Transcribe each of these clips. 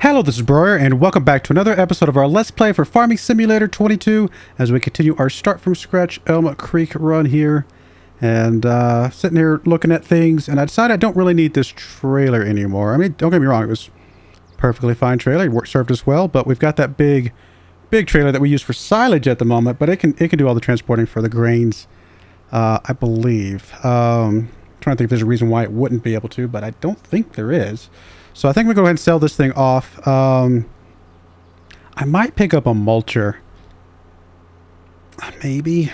Hello, this is Broyar, and welcome back to another episode of our Let's Play for Farming Simulator 22 as we continue our start from scratch Elmcreek run here. And sitting here looking at things, and I decided I don't really need this trailer anymore. I mean, don't get me wrong, it was a perfectly fine trailer, it served us well, but we've got that big trailer that we use for silage at the moment, but it can do all the transporting for the grains, I believe. Trying to think if there's a reason why it wouldn't be able to, but I don't think there is. So I think we'll go ahead and sell this thing off. I might pick up a mulcher. Maybe.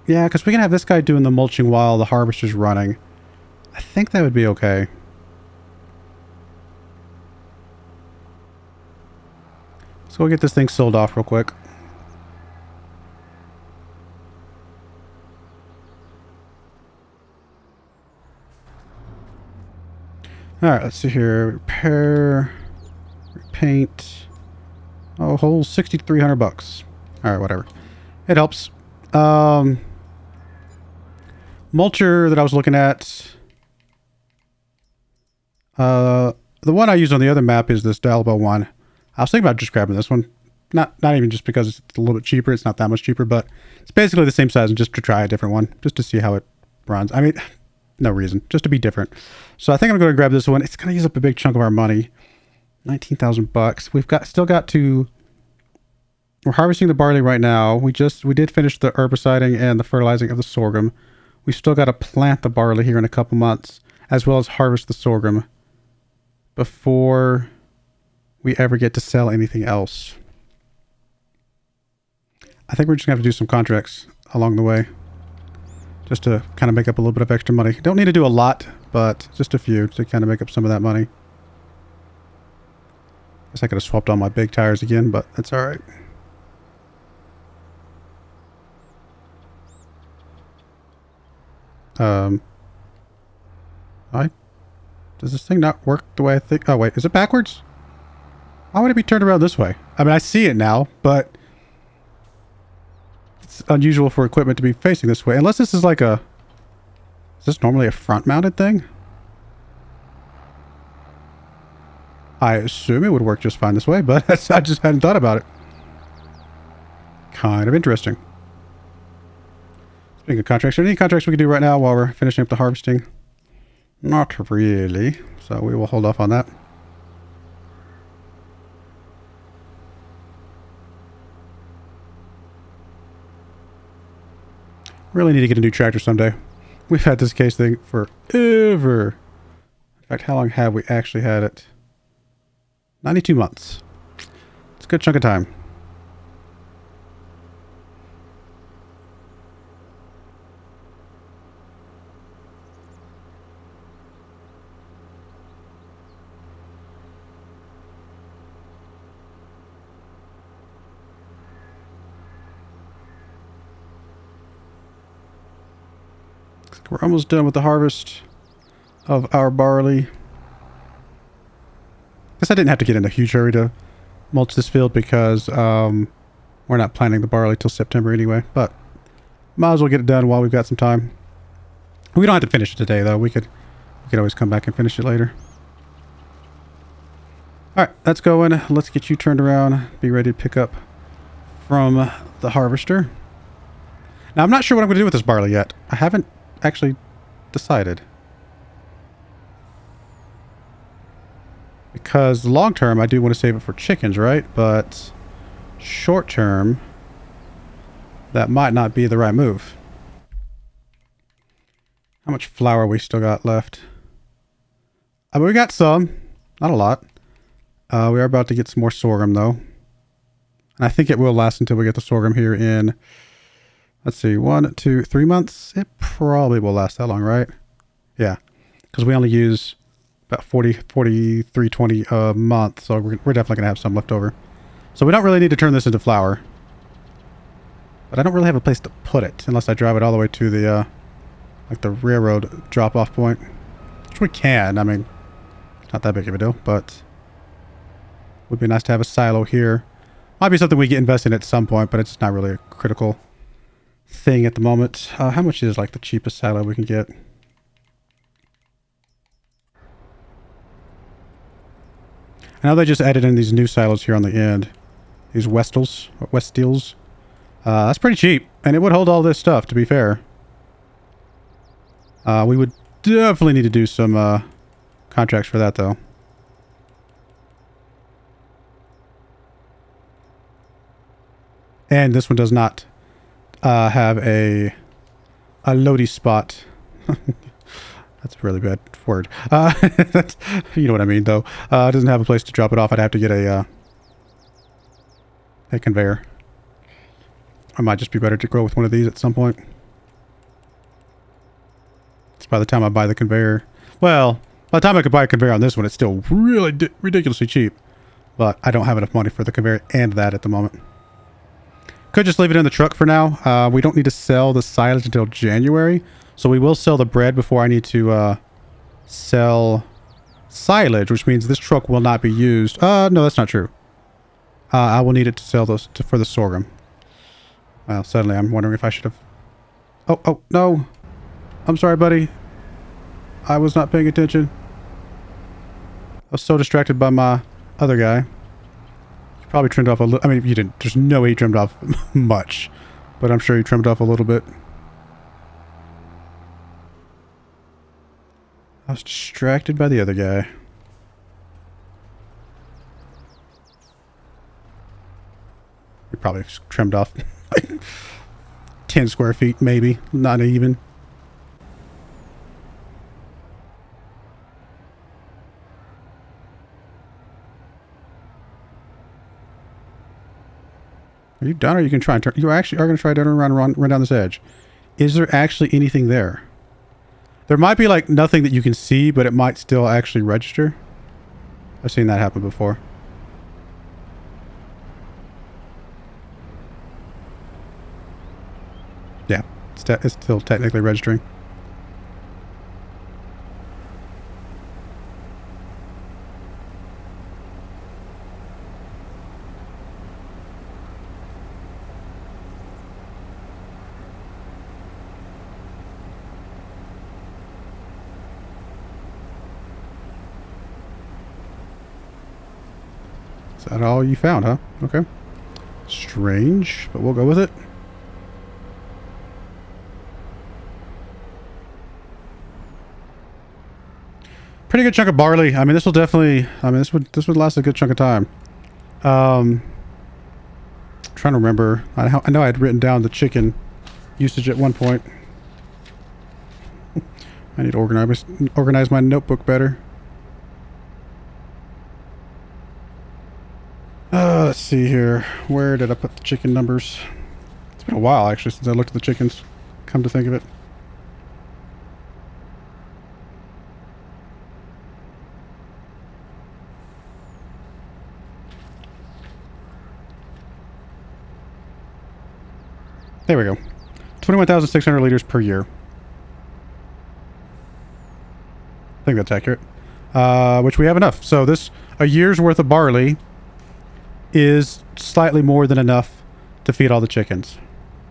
Yeah, because we can have this guy doing the mulching while the harvester's running. I think that would be okay. Let's go get this thing sold off real quick. Alright, let's see here. Repair, repaint. Oh, whole 6,300 bucks. Alright, whatever. It helps. Mulcher that I was looking at. The one I use on the other map is this Dalbo one. I was thinking about just grabbing this one. Not even just because it's a little bit cheaper. It's not that much cheaper, but it's basically the same size and just to try a different one. Just to see how it runs. I mean, no reason. Just to be different. So I think I'm going to grab this one. It's going to use up a big chunk of our money. 19,000 bucks. We're harvesting the barley right now. We did finish the herbiciding and the fertilizing of the sorghum. We still got to plant the barley here in a couple months, as well as harvest the sorghum before we ever get to sell anything else. I think we're just going to have to do some contracts along the way, just to kind of make up a little bit of extra money. Don't need to do a lot, but just a few to kind of make up some of that money. Guess I could have swapped on my big tires again, but that's all right. Does this thing not work the way I think? Oh, wait, is it backwards? Why would it be turned around this way? I mean, I see it now, but it's unusual for equipment to be facing this way. Unless this is like a... Is this normally a front-mounted thing? I assume it would work just fine this way, but I just hadn't thought about it. Kind of interesting. Speaking of contracts, are there any contracts we can do right now while we're finishing up the harvesting? Not really, so we will hold off on that. Really need to get a new tractor someday. We've had this case thing forever. In fact, how long have we actually had it? 92 months. It's a good chunk of time. We're almost done with the harvest of our barley. Guess I didn't have to get in a huge hurry to mulch this field because we're not planting the barley till September anyway, but might as well get it done while we've got some time. We don't have to finish it today though. We could always come back and finish it later. Alright, that's going. Let's get you turned around. Be ready to pick up from the harvester. Now I'm not sure what I'm going to do with this barley yet. I haven't actually decided. Because long term, I do want to save it for chickens, right? But short term, that might not be the right move. How much flour we still got left? I mean, we got some. Not a lot. We are about to get some more sorghum, though. And I think it will last until we get the sorghum here in... Let's see, 1, 2, 3 months. It probably will last that long, right? Yeah, because we only use about 43.20 a month, so we're definitely going to have some left over. So we don't really need to turn this into flour. But I don't really have a place to put it, unless I drive it all the way to the, like the railroad drop-off point. Which we can, I mean, it's not that big of a deal, but it would be nice to have a silo here. Might be something we get invested in at some point, but it's not really a critical thing at the moment. How much is like the cheapest silo we can get? I know they just added in these new silos here on the end. These Westils. That's pretty cheap. And it would hold all this stuff, to be fair. We would definitely need to do some contracts for that, though. And this one does not have a loady spot. That's a really bad word. You know what I mean, though. It doesn't have a place to drop it off. I'd have to get a conveyor. It might just be better to go with one of these at some point. It's by the time I buy the conveyor. Well, by the time I could buy a conveyor on this one, it's still really ridiculously cheap. But I don't have enough money for the conveyor and that at the moment. Could just leave it in the truck for now. We don't need to sell the silage until January. So we will sell the bread before I need to sell silage, which means this truck will not be used. No, that's not true. I will need it to sell those for the sorghum. Well, suddenly I'm wondering if I should have... Oh, no. I'm sorry, buddy. I was not paying attention. I was so distracted by my other guy. He probably trimmed off a little... I mean, you didn't... There's no way he trimmed off much. But I'm sure he trimmed off a little bit. I was distracted by the other guy. He probably trimmed off like 10 square feet, maybe. Not even. Are you done, or you can try and turn? You actually are going to try to run down this edge. Is there actually anything there? There might be like nothing that you can see, but it might still actually register. I've seen that happen before. Yeah, it's still technically registering. Is that all you found, huh? Okay. Strange, but we'll go with it. Pretty good chunk of barley. I mean, this will definitely... I mean, this would last a good chunk of time. Trying to remember. I know I had written down the chicken usage at one point. I need to organize my notebook better. Let's see here. Where did I put the chicken numbers? It's been a while, actually, since I looked at the chickens. Come to think of it. There we go. 21,600 liters per year. I think that's accurate. Which we have enough. So this, a year's worth of barley is slightly more than enough to feed all the chickens.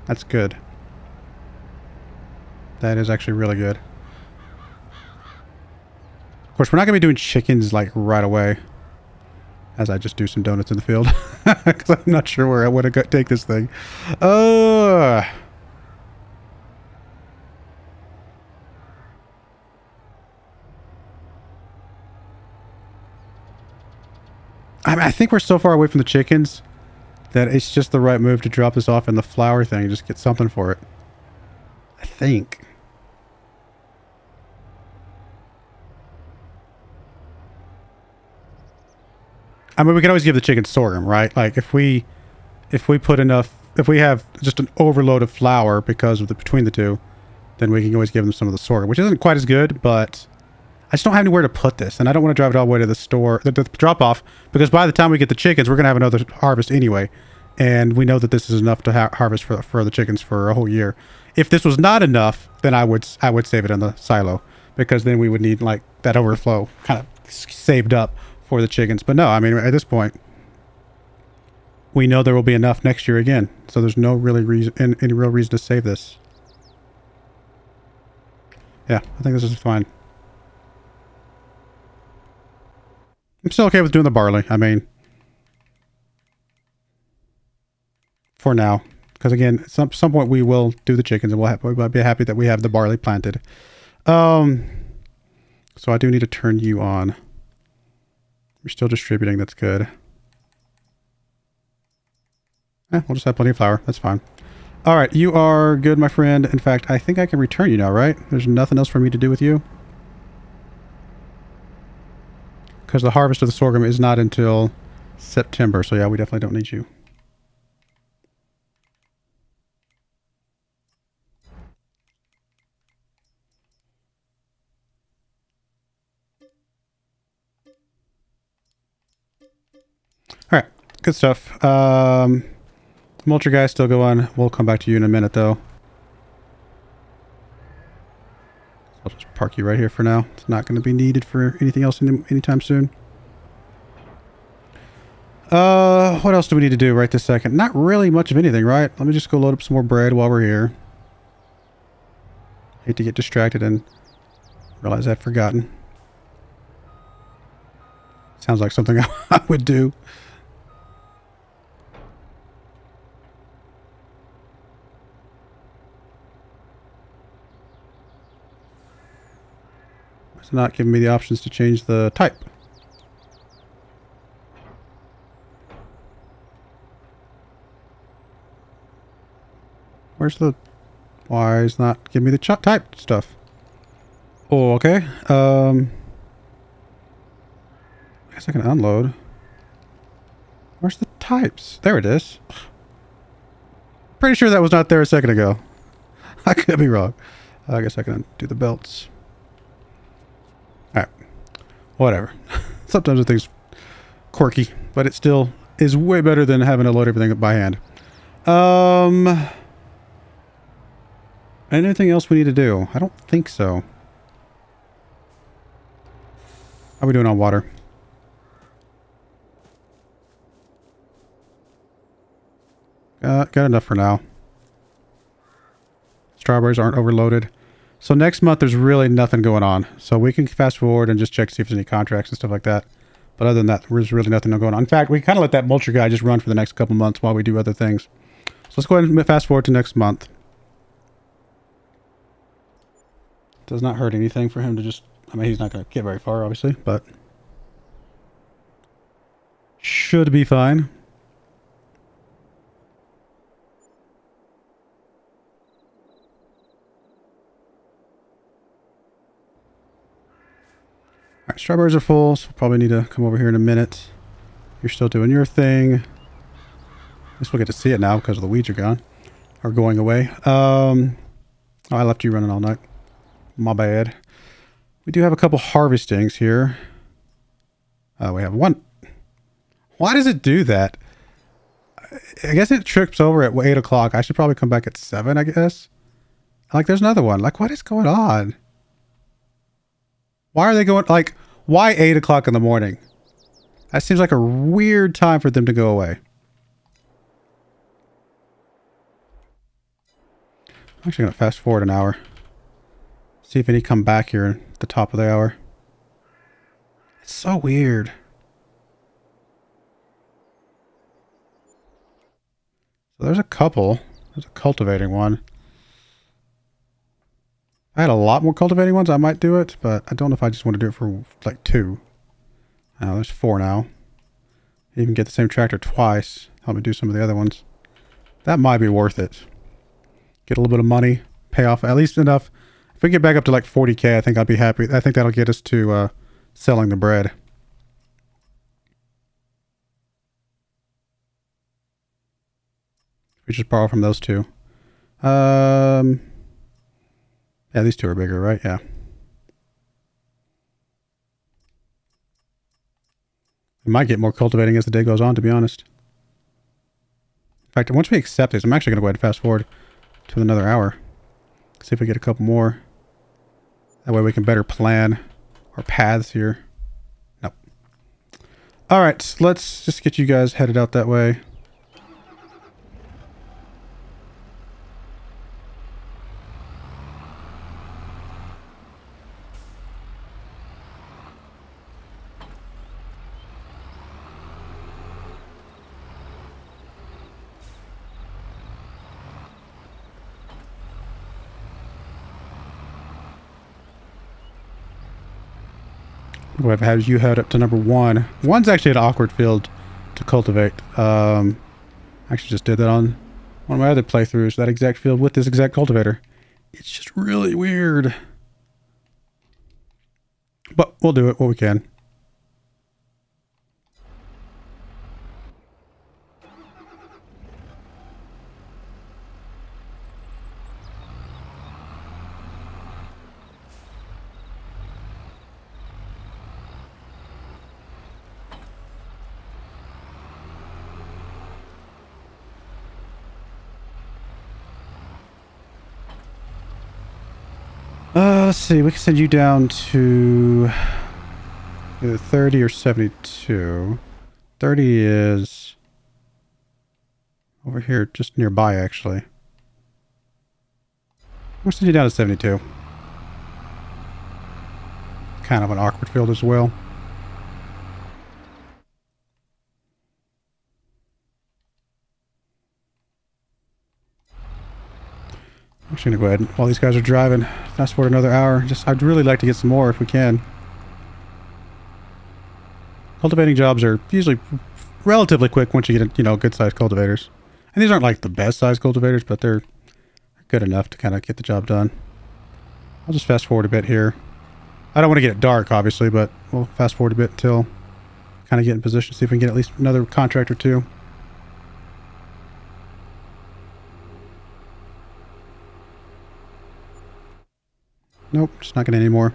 That's good. That is actually really good. Of course, we're not going to be doing chickens like right away. As I just do some donuts in the field. Because I'm not sure where I want to take this thing. I think we're so far away from the chickens that it's just the right move to drop this off in the flour thing and just get something for it. I think. I mean, we can always give the chickens sorghum, right? Like if we put enough, if we have just an overload of flour because of between the two, then we can always give them some of the sorghum, which isn't quite as good, but I just don't have anywhere to put this, and I don't want to drive it all the way to the store, the drop off, because by the time we get the chickens, we're going to have another harvest anyway, and we know that this is enough to harvest for the chickens for a whole year. If this was not enough, then I would save it in the silo, because then we would need like that overflow kind of saved up for the chickens. But no, I mean, at this point, we know there will be enough next year again, so there's no really any real reason to save this. Yeah, I think this is fine. I'm still okay with doing the barley. I mean, for now. Because again, at some point we will do the chickens and we'll be happy that we have the barley planted. So I do need to turn you on. You're still distributing. That's good. We'll just have plenty of flour. That's fine. All right. You are good, my friend. In fact, I think I can return you now, right? There's nothing else for me to do with you. Because the harvest of the sorghum is not until September. So yeah, we definitely don't need you. All right. Good stuff. Mulcher guy still going. We'll come back to you in a minute, though. I'll just park you right here for now. It's not going to be needed for anything else anytime soon. What else do we need to do right this second? Not really much of anything, right? Let me just go load up some more bread while we're here. Hate to get distracted and realize I'd forgotten. Sounds like something I would do. It's not giving me the options to change the type. Where's the... Why is not giving me the type stuff? Oh, okay. I guess I can unload. Where's the types? There it is. Pretty sure that was not there a second ago. I could be wrong. I guess I can undo the belts. Alright. Whatever. Sometimes the thing's quirky, but it still is way better than having to load everything up by hand. Anything else we need to do? I don't think so. How are we doing on water? Got enough for now. Strawberries aren't overloaded. So next month there's really nothing going on. So we can fast forward and just check to see if there's any contracts and stuff like that. But other than that, there's really nothing going on. In fact, we kind of let that mulcher guy just run for the next couple months while we do other things. So let's go ahead and fast forward to next month. Does not hurt anything for him to just... I mean, he's not going to get very far, obviously, but... should be fine. Alright, strawberries are full, so we'll probably need to come over here in a minute. You're still doing your thing. At least we'll get to see it now because the weeds are gone. Or going away. Oh, I left you running all night. My bad. We do have a couple harvestings here. We have one. Why does it do that? I guess it trips over at 8 o'clock. I should probably come back at 7, I guess. Like, there's another one. Like, what is going on? Why are they going... Like, why 8 o'clock in the morning? That seems like a weird time for them to go away. I'm actually going to fast forward an hour. See if any come back here at the top of the hour. It's so weird. So there's a couple. There's a cultivating one. If I had a lot more cultivating ones, I might do it, but I don't know if I just want to do it for like 2. Oh, there's 4 now. You can get the same tractor twice. Help me do some of the other ones. That might be worth it. Get a little bit of money. Pay off at least enough. If we get back up to like 40k, I think I'd be happy. I think that'll get us to selling the bread. We just borrow from those two. Yeah, these two are bigger, right? Yeah. We might get more cultivating as the day goes on, to be honest. In fact, once we accept this, I'm actually going to go ahead and fast forward to another hour. See if we get a couple more. That way we can better plan our paths here. Nope. All right, let's just get you guys headed out that way. We'll have you head up to number 1. 1's actually an awkward field to cultivate. I actually just did that on one of my other playthroughs, that exact field with this exact cultivator. It's just really weird. But we'll do it what we can. Let's see. We can send you down to either 30 or 72. 30 is over here, just nearby, actually. We'll send you down to 72. Kind of an awkward field as well. I'm actually going to go ahead and, while these guys are driving, fast forward another hour. I'd really like to get some more if we can. Cultivating jobs are usually relatively quick once you get, good-sized cultivators. And these aren't like the best-sized cultivators, but they're good enough to kind of get the job done. I'll just fast forward a bit here. I don't want to get it dark, obviously, but we'll fast forward a bit until kind of get in position, see if we can get at least another contract or two. Nope, just not getting any more.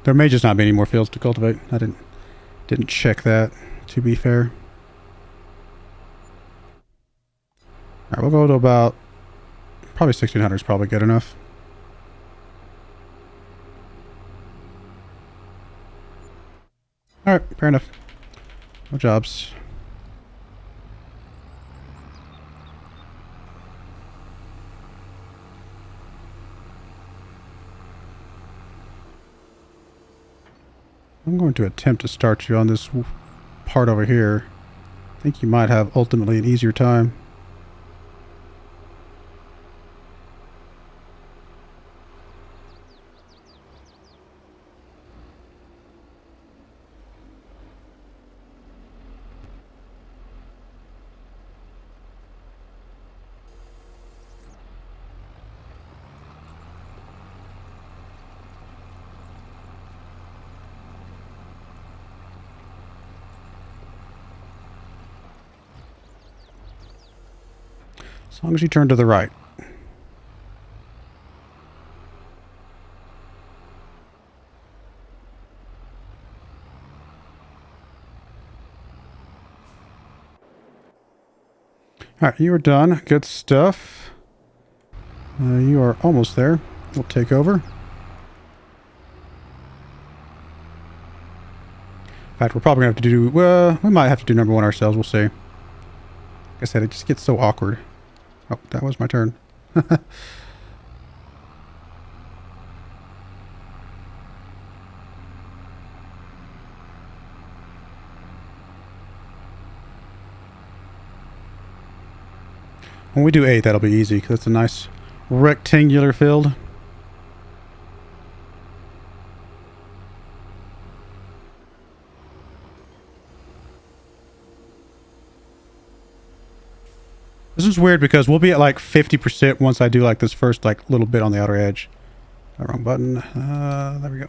There may just not be any more fields to cultivate. I didn't check that, to be fair. Alright, we'll go to about probably 1600 is probably good enough. Alright, fair enough. No jobs. I'm going to attempt to start you on this part over here. I think you might have ultimately an easier time. As long as you turn to the right. Alright, you are done. Good stuff. You are almost there. We'll take over. In fact, we're probably going to have to do... Well, we might have to do number 1 ourselves. We'll see. Like I said, it just gets so awkward. Oh, that was my turn. When we do 8, that'll be easy, because it's a nice rectangular field. This is weird because we'll be at like 50% once I do like this first like little bit on the outer edge. Wrong button. There we go.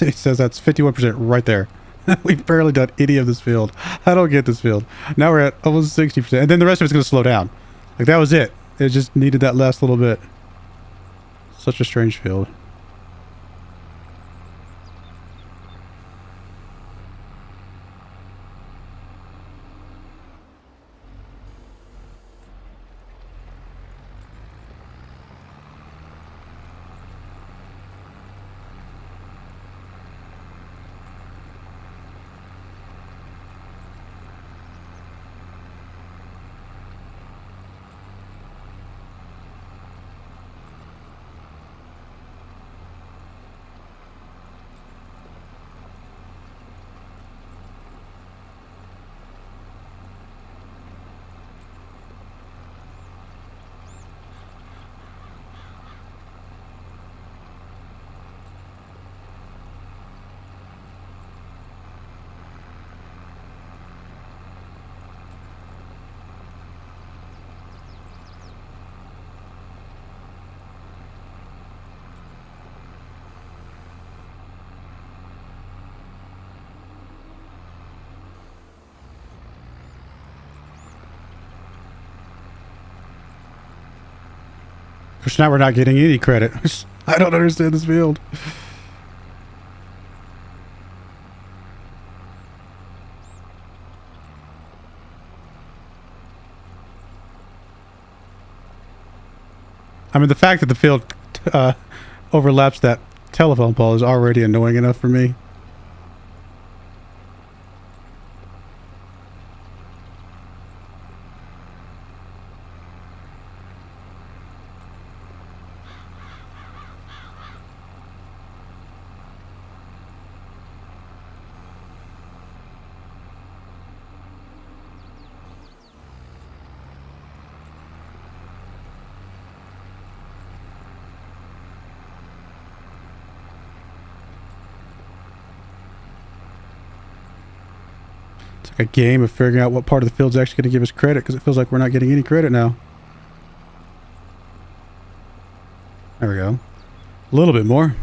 It says that's 51% right there. We've barely done any of this field. I don't get this field. Now we're at almost 60%. And then the rest of it's going to slow down. Like, that was it. It just needed that last little bit. Such a strange field. Because now we're not getting any credit. I don't understand this field. I mean, the fact that the field overlaps that telephone pole is already annoying enough for me. A game of figuring out what part of the field's actually going to give us credit, because it feels like we're not getting any credit now. There we go. A little bit more.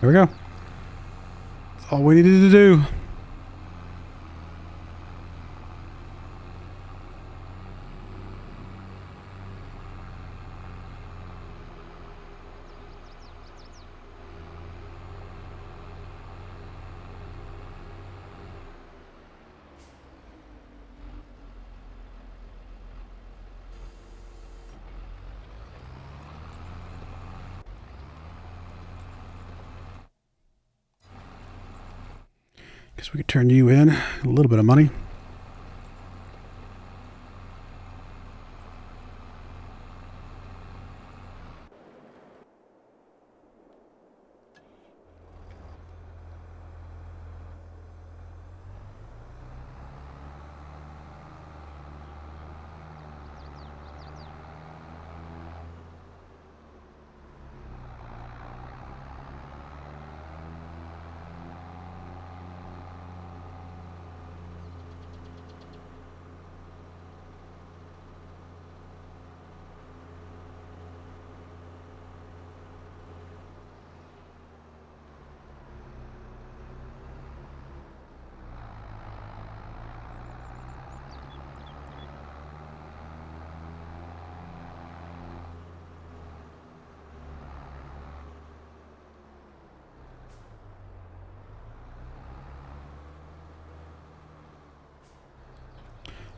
There we go. That's all we needed to do. Guess we could turn you in a little bit of money.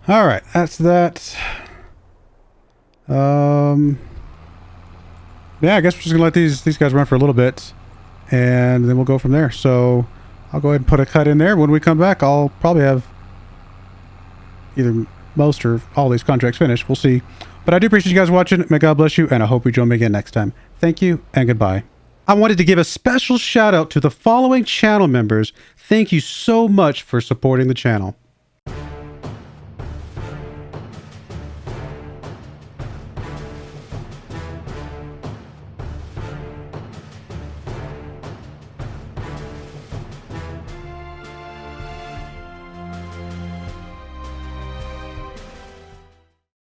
All right, that's that. Yeah, I guess we're just gonna let these guys run for a little bit, and then we'll go from there. So I'll go ahead and put a cut in there. When we come back, I'll probably have either most or all these contracts finished. We'll see. But I do appreciate you guys watching. May God bless you, and I hope you join me again next time. Thank you, and goodbye. I wanted to give a special shout out to the following channel members. Thank you so much for supporting the channel.